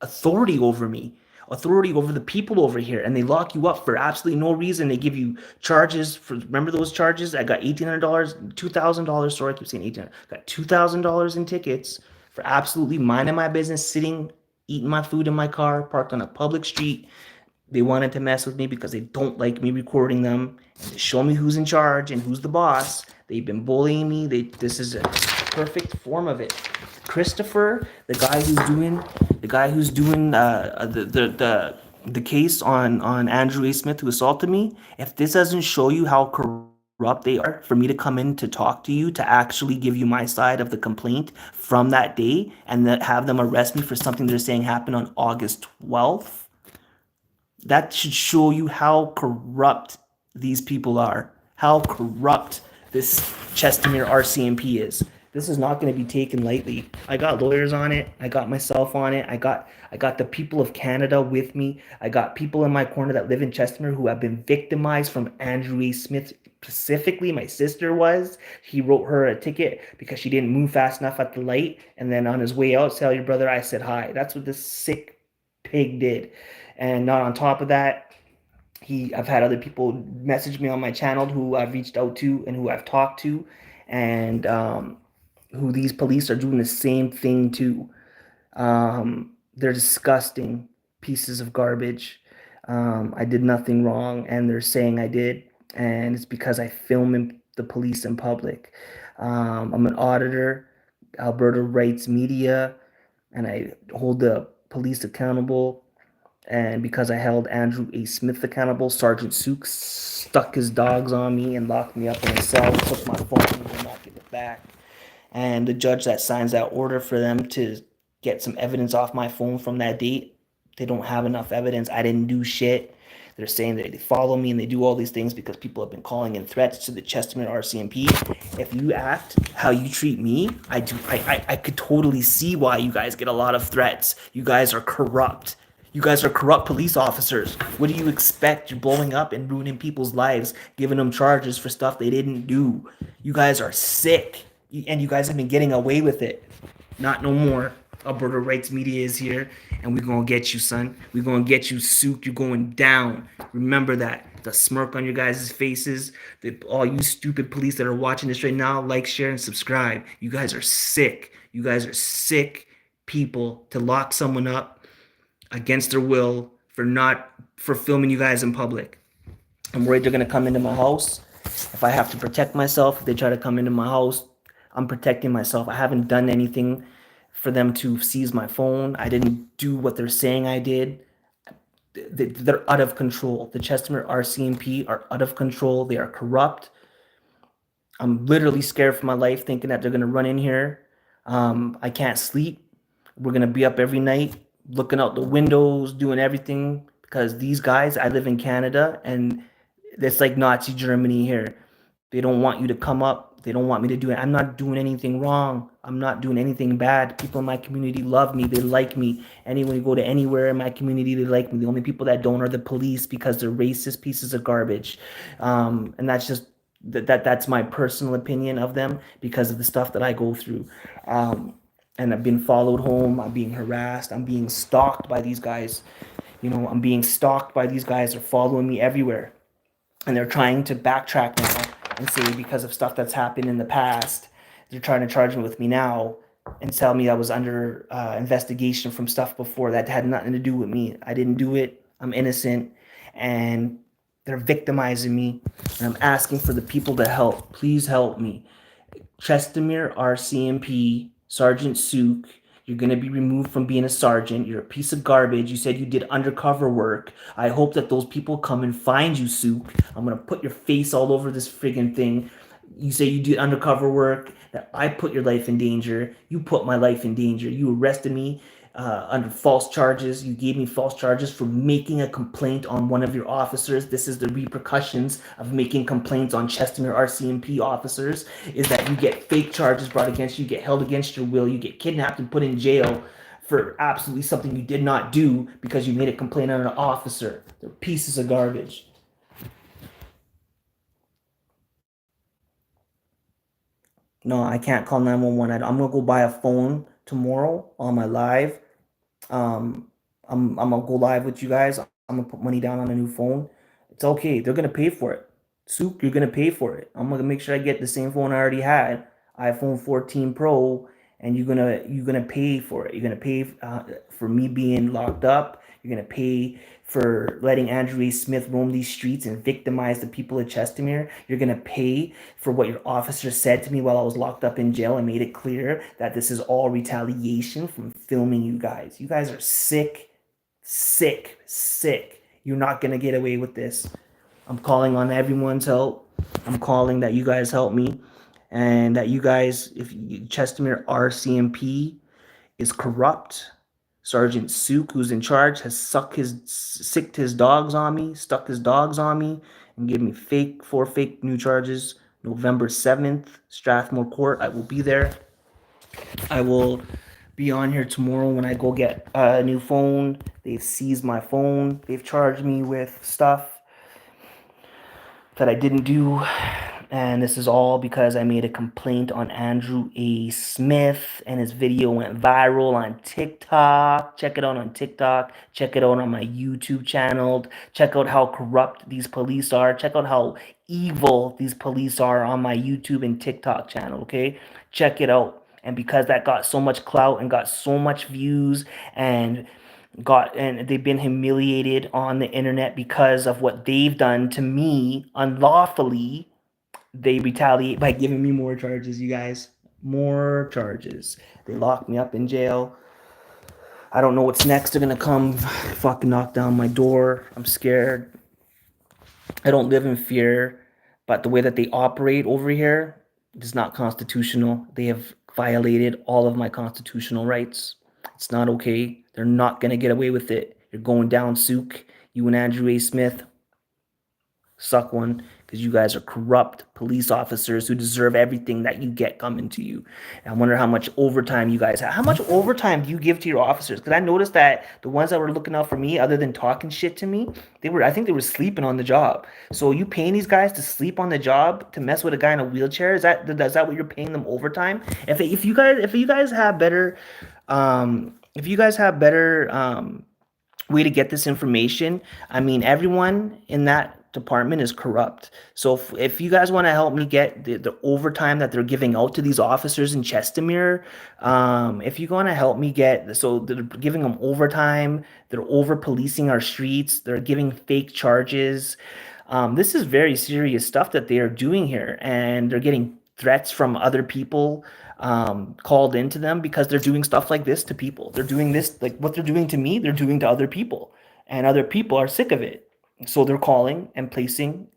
authority over me, authority over the people over here, and they lock you up for absolutely no reason. They give you charges for, remember those charges? I got $1,800, $2,000. Sorry, I keep saying 1,800. Got $2,000 in tickets for absolutely minding my business, sitting, eating my food in my car, parked on a public street. They wanted to mess with me because they don't like me recording them and to show me who's in charge and who's the boss. They've been bullying me. This is a perfect form of it. Christopher, the guy who's doing the case on Andrew A. Smith who assaulted me. If this doesn't show you how corrupt they are for me to come in to talk to you, to actually give you my side of the complaint from that day, and then have them arrest me for something they're saying happened on August 12th, that should show you how corrupt these people are, how corrupt this Chestermere RCMP is. This is not going to be taken lightly. I got lawyers on it. I got myself on it. I got the people of Canada with me. I got people in my corner that live in Chestermere who have been victimized from Andrew A. Smith. Specifically, my sister was. He wrote her a ticket because she didn't move fast enough at the light. And then on his way out, tell your brother I said hi. That's what this sick pig did. And not on top of that, I've had other people message me on my channel who I've reached out to and who I've talked to, and who these police are doing the same thing to. They're disgusting pieces of garbage. I did nothing wrong, and they're saying I did, and it's because I film the police in public. I'm an auditor, Alberta Rights Media, and I hold the police accountable. And because I held Andrew A. Smith accountable, Sergeant Suk stuck his dogs on me and locked me up in a cell, took my phone and will not give it back. And the judge that signs that order for them to get some evidence off my phone from that date, they don't have enough evidence. I didn't do shit. They're saying that they follow me and they do all these things because people have been calling in threats to the Chestermere RCMP. If you act how you treat me, I could totally see why you guys get a lot of threats. You guys are corrupt. You guys are corrupt police officers. What do you expect? You're blowing up and ruining people's lives, giving them charges for stuff they didn't do. You guys are sick, and you guys have been getting away with it. Not no more. Alberta Rights Media is here, and we're gonna get you, son. We're gonna get you, Souk. You're going down. Remember that. The smirk on your guys' faces. All you stupid police that are watching this right now, like, share, and subscribe. You guys are sick. You guys are sick people to lock someone up against their will for filming you guys in public. I'm worried they're gonna come into my house. If I have to protect myself, if they try to come into my house, I'm protecting myself. I haven't done anything for them to seize my phone. I didn't do what they're saying I did. They're out of control. The Chestermere RCMP are out of control. They are corrupt. I'm literally scared for my life, thinking that they're gonna run in here. I can't sleep. We're gonna be up every night, looking out the windows, doing everything, because these guys, I live in Canada, and it's like Nazi Germany here. They don't want you to come up. They don't want me to do it. I'm not doing anything wrong. I'm not doing anything bad. People in my community love me. They like me. Anyone you go to anywhere in my community, they like me. The only people that don't are the police because they're racist pieces of garbage. And that's just that's my personal opinion of them because of the stuff that I go through. And I've been followed home. I'm being harassed. I'm being stalked by these guys. I'm being stalked by these guys. They're following me everywhere. And they're trying to backtrack now and say because of stuff that's happened in the past, they're trying to charge me with me now and tell me I was under investigation from stuff before that had nothing to do with me. I didn't do it. I'm innocent. And they're victimizing me. And I'm asking for the people to help. Please help me. Chestermere RCMP, Sergeant Suk, you're going to be removed from being a sergeant. You're a piece of garbage. You said you did undercover work. I hope that those people come and find you, Suk. I'm going to put your face all over this friggin' thing. You say you did undercover work, that I put your life in danger. You put my life in danger. You arrested me under false charges. You gave me false charges for making a complaint on one of your officers. This is the repercussions of making complaints on Chestermere RCMP officers, is that you get fake charges brought against you, get held against your will, you get kidnapped and put in jail for absolutely something you did not do because you made a complaint on an officer. They're pieces of garbage. No, I can't call 911. I'm gonna go buy a phone tomorrow on my live. Um, I'm gonna go live with you guys. I'm gonna put money down on a new phone. It's okay. They're gonna pay for it. Soup, you're gonna pay for it. I'm gonna make sure I get the same phone I already had, iPhone 14 Pro, and you're gonna pay for it. You're gonna pay for me being locked up. You're gonna pay for letting Andrew A. Smith roam these streets and victimize the people of Chestermere. You're gonna pay for what your officer said to me while I was locked up in jail and made it clear that this is all retaliation from filming you guys. You guys are sick, sick, sick. You're not gonna get away with this. I'm calling on everyone's help. I'm calling that you guys help me, and that you guys, if Chestermere RCMP is corrupt. Sergeant Suk, who's in charge, has sicked his dogs on me, stuck his dogs on me, and gave me four fake new charges. November 7th, Strathmore Court. I will be there. I will be on here tomorrow when I go get a new phone. They've seized my phone. They've charged me with stuff that I didn't do. And this is all because I made a complaint on Andrew A. Smith, and his video went viral on TikTok. Check it out on TikTok. Check it out on my YouTube channel. Check out how corrupt these police are. Check out how evil these police are on my YouTube and TikTok channel, okay? Check it out. And because that got so much clout and got so much views and they've been humiliated on the internet because of what they've done to me unlawfully, they retaliate by giving me more charges, you guys. More charges. They lock me up in jail. I don't know what's next. They're gonna come fucking knock down my door. I'm scared. I don't live in fear, but the way that they operate over here is not constitutional. They have violated all of my constitutional rights. It's not okay. They're not gonna get away with it. You're going down, Sook. You and Andrew A. Smith, suck one, because you guys are corrupt police officers who deserve everything that you get coming to you. And I wonder how much overtime you guys have. How much overtime do you give to your officers? Because I noticed that the ones that were looking out for me, other than talking shit to me, I think they were sleeping on the job. So you paying these guys to sleep on the job to mess with a guy in a wheelchair? Is that what you're paying them overtime? If you guys have better, if you guys have better way to get this information. I mean, everyone in that department is corrupt. So if you guys want to help me get the overtime that they're giving out to these officers in Chestermere, if you want to help me so they're giving them overtime, they're over policing our streets, they're giving fake charges. This is very serious stuff that they are doing here, and they're getting threats from other people called into them because they're doing stuff like this to people. They're doing this, like what they're doing to me, they're doing to other people, and other people are sick of it. So they're calling and placing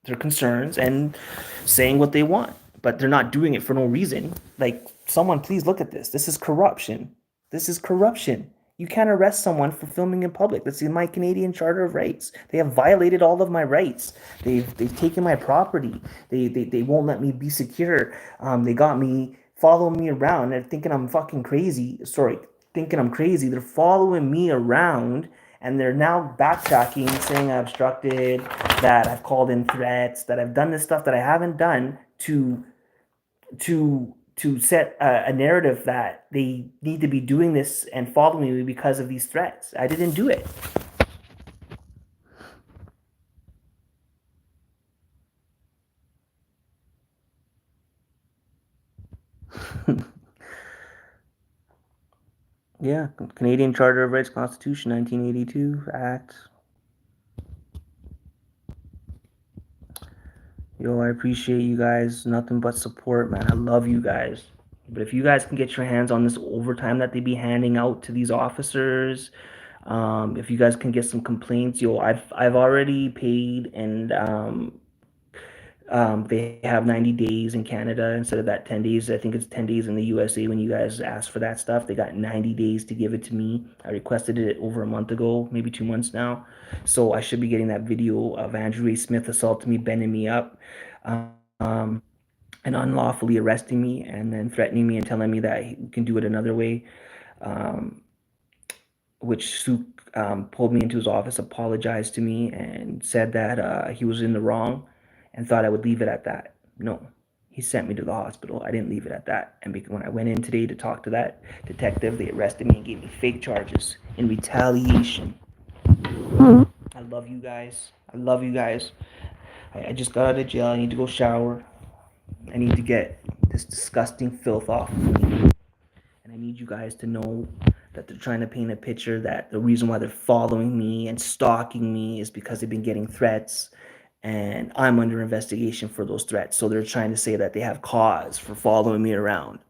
their concerns and saying what they want, but they're not doing it for no reason. Like, someone please look at this. This is corruption. This is corruption. You can't arrest someone for filming in public. That's in my Canadian Charter of Rights. They have violated all of my rights. They've taken my property. They won't let me be secure. They got me following me around and thinking I'm fucking crazy. Sorry, thinking I'm crazy. They're following me around, and they're now backtracking, saying I obstructed, that I've called in threats, that I've done this stuff that I haven't done to set a narrative that they need to be doing this and following me because of these threats. I didn't do it. Yeah, Canadian Charter of Rights, Constitution, 1982 Act. Yo, I appreciate you guys. Nothing but support, man. I love you guys. But if you guys can get your hands on this overtime that they be handing out to these officers, if you guys can get some complaints, yo, I've already paid, and they have 90 days in Canada instead of that 10 days. I think it's 10 days in the USA when you guys ask for that stuff. They got 90 days to give it to me. I requested it over a month ago, maybe 2 months now. So I should be getting that video of Andrew A. Smith assaulting me, bending me up, and unlawfully arresting me, and then threatening me and telling me that he can do it another way, which Sook pulled me into his office, apologized to me, and said that he was in the wrong, and thought I would leave it at that. No, he sent me to the hospital. I didn't leave it at that. And when I went in today to talk to that detective, they arrested me and gave me fake charges in retaliation. I love you guys. I love you guys. I just got out of jail. I need to go shower. I need to get this disgusting filth off of me. And I need you guys to know that they're trying to paint a picture that the reason why they're following me and stalking me is because they've been getting threats, and I'm under investigation for those threats. So they're trying to say that they have cause for following me around.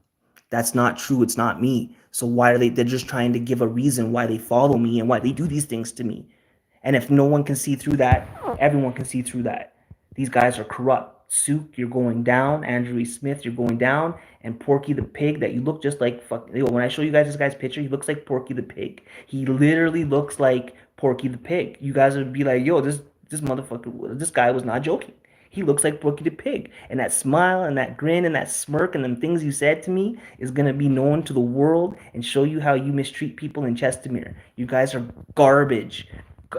That's not true. It's not me. So why are they're just trying to give a reason why they follow me and why they do these things to me. And if no one can see through that, everyone can see through that. These guys are corrupt. Sook, you're going down. Andrew E. Smith, you're going down. And Porky the Pig, that you look just like when I show you guys this guy's picture, he looks like Porky the Pig. He literally looks like Porky the Pig. You guys would be like, yo, this motherfucker, this guy was not joking. He looks like Porky the Pig. And that smile and that grin and that smirk and them things you said to me is going to be known to the world and show you how you mistreat people in Chestermere. You guys are garbage.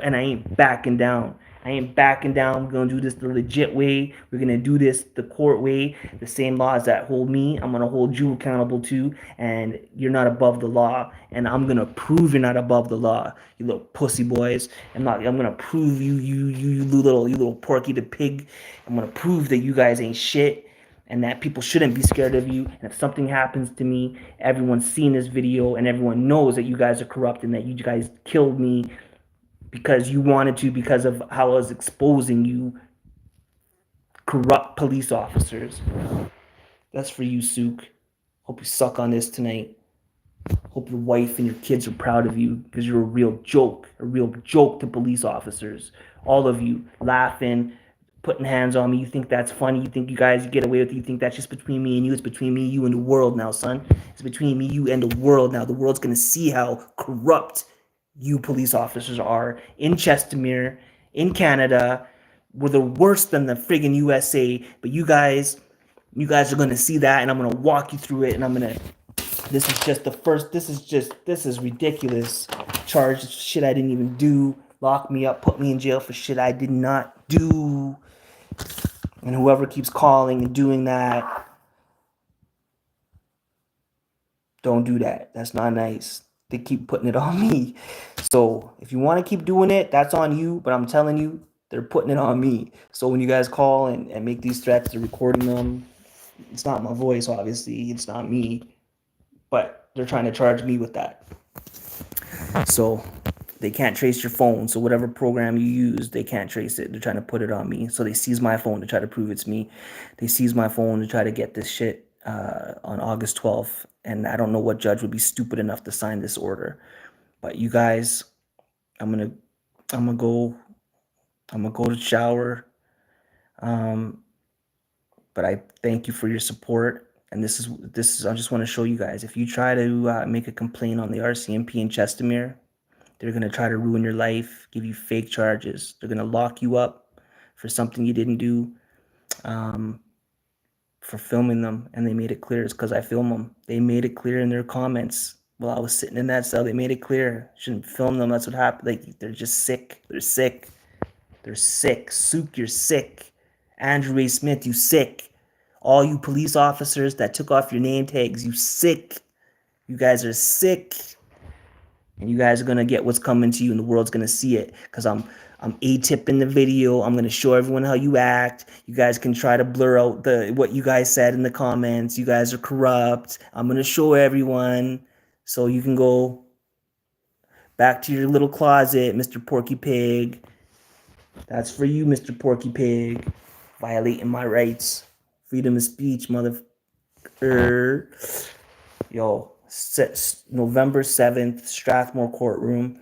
And I ain't backing down. I ain't backing down. We're gonna do this the legit way. We're gonna do this the court way. The same laws that hold me, I'm gonna hold you accountable to. And you're not above the law. And I'm gonna prove you're not above the law, you little pussy boys. I'm gonna prove you little Porky the Pig. I'm gonna prove that you guys ain't shit and that people shouldn't be scared of you. And if something happens to me, everyone's seen this video and everyone knows that you guys are corrupt and that you guys killed me because you wanted to, because of how I was exposing you corrupt police officers. That's for you, Sook. Hope you suck on this tonight. Hope your wife and your kids are proud of you because you're a real joke to police officers. All of you laughing, putting hands on me. You think that's funny? You think you guys get away with it? You think that's just between me and you? It's between me, you, and the world now, son. It's between me, you, and the world now. The world's gonna see how corrupt you police officers are in Chestermere, in Canada. We're the worst than the friggin' USA, but you guys are gonna see that, and I'm gonna walk you through it, and I'm gonna. This is just the first. This is ridiculous. Charge shit I didn't even do. Lock me up, put me in jail for shit I did not do. And whoever keeps calling and doing that, don't do that. That's not nice. They keep putting it on me. So if you want to keep doing it, that's on you. But I'm telling you, they're putting it on me. So when you guys call and make these threats, they're recording them. It's not my voice, obviously. It's not me. But they're trying to charge me with that. So they can't trace your phone. So whatever program you use, they can't trace it. They're trying to put it on me. So they seize my phone to try to prove it's me. They seize my phone to try to get this shit on August 12th. And I don't know what judge would be stupid enough to sign this order. But you guys, I'm gonna go to shower. But I thank you for your support. And this is I just want to show you guys, if you try to make a complaint on the RCMP in Chestermere, they're going to try to ruin your life, give you fake charges. They're going to lock you up for something you didn't do, for filming them. And they made it clear it's because I film them. They made it clear in their comments while I was sitting in that cell. They made it clear. Shouldn't film them. That's what happened. Like, they're just sick. They're sick. They're sick. Sook, you're sick. Andrew Ray Smith, you sick. All you police officers that took off your name tags, you sick. You guys are sick. And you guys are going to get what's coming to you, and the world's going to see it. Because I'm A-tipping the video. I'm going to show everyone how you act. You guys can try to blur out what you guys said in the comments. You guys are corrupt. I'm going to show everyone. So you can go back to your little closet, Mr. Porky Pig. That's for you, Mr. Porky Pig. Violating my rights. Freedom of speech, motherfucker. Yo, November 7th, Strathmore Courtroom.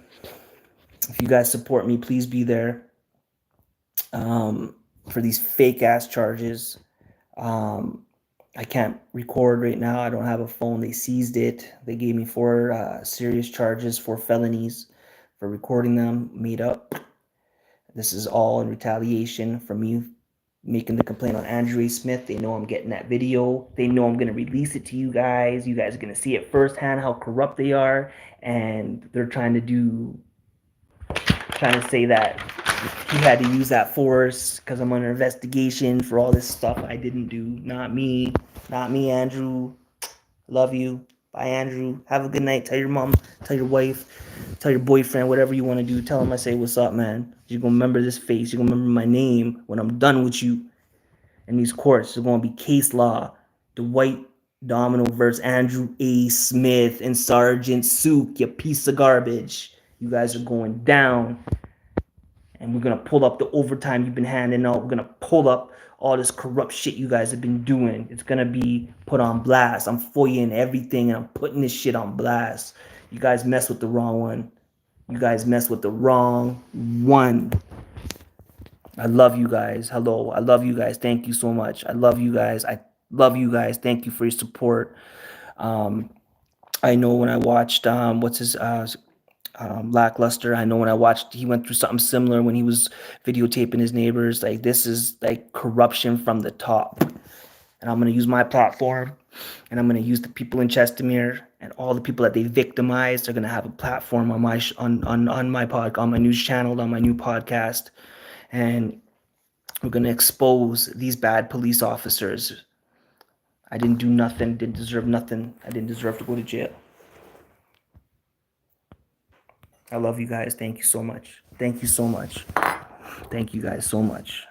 If you guys support me, please be there for these fake-ass charges. I can't record right now. I don't have a phone. They seized it. They gave me 4 serious charges, 4 felonies for recording them, made up. This is all in retaliation for me making the complaint on Andrew A. Smith. They know I'm getting that video. They know I'm going to release it to you guys. You guys are going to see it firsthand how corrupt they are. And they're trying to say that he had to use that force because I'm under investigation for all this stuff I didn't do. Not me, Andrew. Love you. Bye, Andrew. Have a good night. Tell your mom, tell your wife, tell your boyfriend, whatever you want to do. Tell him I say, what's up, man? You're going to remember this face. You're going to remember my name when I'm done with you. In these courts, there's going to be case law. Dwight Domino versus Andrew A. Smith and Sergeant Sook, you piece of garbage. You guys are going down. And we're going to pull up the overtime you've been handing out. We're going to pull up all this corrupt shit you guys have been doing. It's going to be put on blast. I'm FOIAing everything, and I'm putting this shit on blast. You guys mess with the wrong one. You guys mess with the wrong one. I love you guys. Hello. I love you guys. Thank you so much. I love you guys. I love you guys. Thank you for your support. I know when I watched, Lackluster, I know when I watched, he went through something similar when he was videotaping his neighbors. Like, this is like corruption from the top. And I'm going to use my platform, and I'm going to use the people in Chestermere and all the people that they victimized. They're going to have a platform on my on my news channel, on my new podcast. and we're going to expose these bad police officers. I didn't do nothing, didn't deserve nothing. I didn't deserve to go to jail. I love you guys. Thank you so much. Thank you so much. Thank you guys so much.